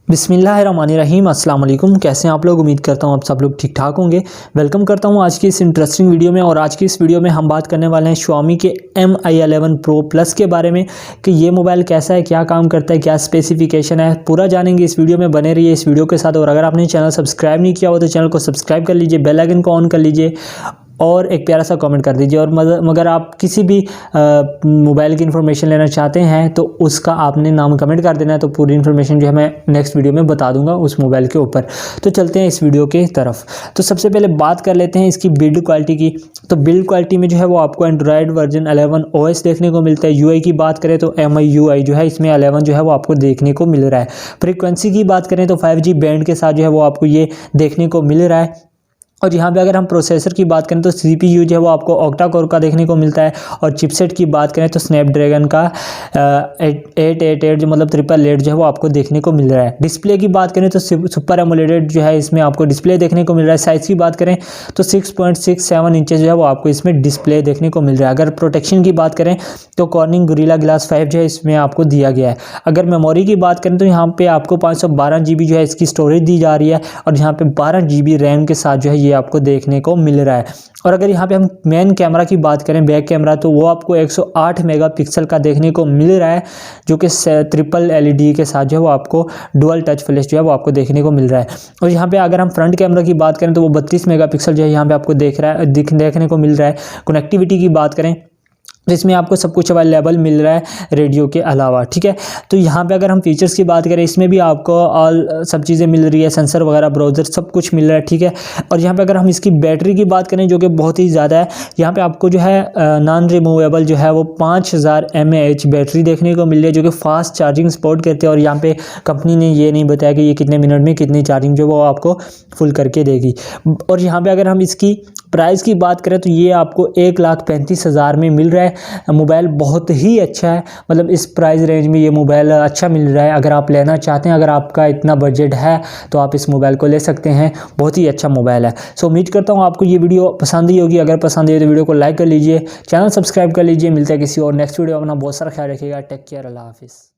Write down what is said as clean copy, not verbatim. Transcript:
बिस्मिल्लाहिर्रहमानिर्रहीम अस्सलाम वालेकुम। कैसे हैं आप लोग? उम्मीद करता हूँ आप सब लोग ठीक ठाक होंगे। वेलकम करता हूँ आज की इस इंटरेस्टिंग वीडियो में। और आज की इस वीडियो में हम बात करने वाले हैं Xiaomi के Mi 11 Pro Plus के बारे में कि ये मोबाइल कैसा है, क्या काम करता है, क्या स्पेसिफिकेशन है, पूरा जानेंगे। इस वीडियो में बने रहिए इस वीडियो के साथ। और अगर आपने चैनल सब्सक्राइब नहीं किया हो तो चैनल को सब्सक्राइब कर लीजिए, बेल आइकन को ऑन कर लीजिए और एक प्यारा सा कमेंट कर दीजिए। और मगर आप किसी भी मोबाइल की इन्फॉर्मेशन लेना चाहते हैं तो उसका आपने नाम कमेंट कर देना है, तो पूरी इन्फॉर्मेशन जो है मैं नेक्स्ट वीडियो में बता दूंगा उस मोबाइल के ऊपर। तो चलते हैं इस वीडियो के तरफ। तो सबसे पहले बात कर लेते हैं इसकी बिल्ड क्वालिटी की। तो बिल्ड क्वालिटी में जो है वो आपको एंड्रॉयड वर्जन 11 OS देखने को मिलता है। UI की बात करें तो MIUI जो है इसमें 11 जो है वो आपको देखने को मिल रहा है। फ्रीक्वेंसी की बात करें तो 5G बैंड के साथ जो है वो आपको ये देखने को मिल रहा है। और यहाँ पे अगर हम प्रोसेसर की बात करें तो CPU जो है वो आपको ऑक्टा कोर का देखने को मिलता है। और चिपसेट की बात करें तो स्नैपड्रैगन का 888 जो मतलब 888 जो है वो आपको देखने को मिल रहा है। डिस्प्ले की बात करें तो सुपर एमोलेड जो है इसमें आपको डिस्प्ले देखने को मिल रहा है। साइज़ की बात करें तो 6.67 इंचेस जो है वो आपको इसमें डिस्प्ले देखने को मिल रहा है। अगर प्रोटेक्शन की बात करें तो कॉर्निंग गोरिल्ला ग्लास 5 जो है इसमें आपको दिया गया है। अगर मेमोरी की बात करें तो यहाँ पे आपको 512 GB जो है इसकी स्टोरेज दी जा रही है। और यहाँ पे 12 GB रैम के साथ जो है ये आपको देखने को मिल रहा है। और अगर यहाँ पे हम मेन कैमरा की बात करें, बैक कैमरा, तो वो आपको 108 मेगापिक्सल का देखने को मिल रहा है, जो कि ट्रिपल LED के साथ जो है वो आपको डुअल टच फ्लैश जो है वो आपको देखने को मिल रहा है। और यहाँ पे अगर हम फ्रंट कैमरा की बात करें तो वो 32 मेगापिक्सल जो है यहाँ पे आपको देखने को मिल रहा है। कनेक्टिविटी की बात करें तो इसमें आपको सब कुछ अवेलेबल मिल रहा है रेडियो के अलावा, ठीक है। तो यहाँ पे अगर हम फीचर्स की बात करें, इसमें भी आपको ऑल सब चीज़ें मिल रही है, सेंसर वगैरह, ब्राउज़र सब कुछ मिल रहा है, ठीक है। और यहाँ पे अगर हम इसकी बैटरी की बात करें जो कि बहुत ही ज़्यादा है, यहाँ पे आपको जो है नॉन रिमूवेबल जो है वो 5000 mAh बैटरी देखने को मिल रही है, जो कि फास्ट चार्जिंग सपोर्ट करते हैं। और यहाँ पे कंपनी ने ये नहीं बताया कि ये कितने मिनट में कितनी चार्जिंग जो वो आपको फुल करके देगी। और यहाँ पर अगर हम इसकी प्राइस की बात करें तो ये आपको 1,35,000 में मिल रहा है। मोबाइल बहुत ही अच्छा है, मतलब इस प्राइस रेंज में ये मोबाइल अच्छा मिल रहा है। अगर आप लेना चाहते हैं, अगर आपका इतना बजट है तो आप इस मोबाइल को ले सकते हैं। बहुत ही अच्छा मोबाइल है। सो उम्मीद करता हूँ आपको ये वीडियो पसंद ही होगी। अगर पसंद है तो वीडियो को लाइक कर लीजिए, चैनल सब्सक्राइब कर लीजिए। मिलता है किसी और नेक्स्ट वीडियो। अपना बहुत सारा ख्याल रखिएगा। टेक केयर, अल्लाह हाफिज़।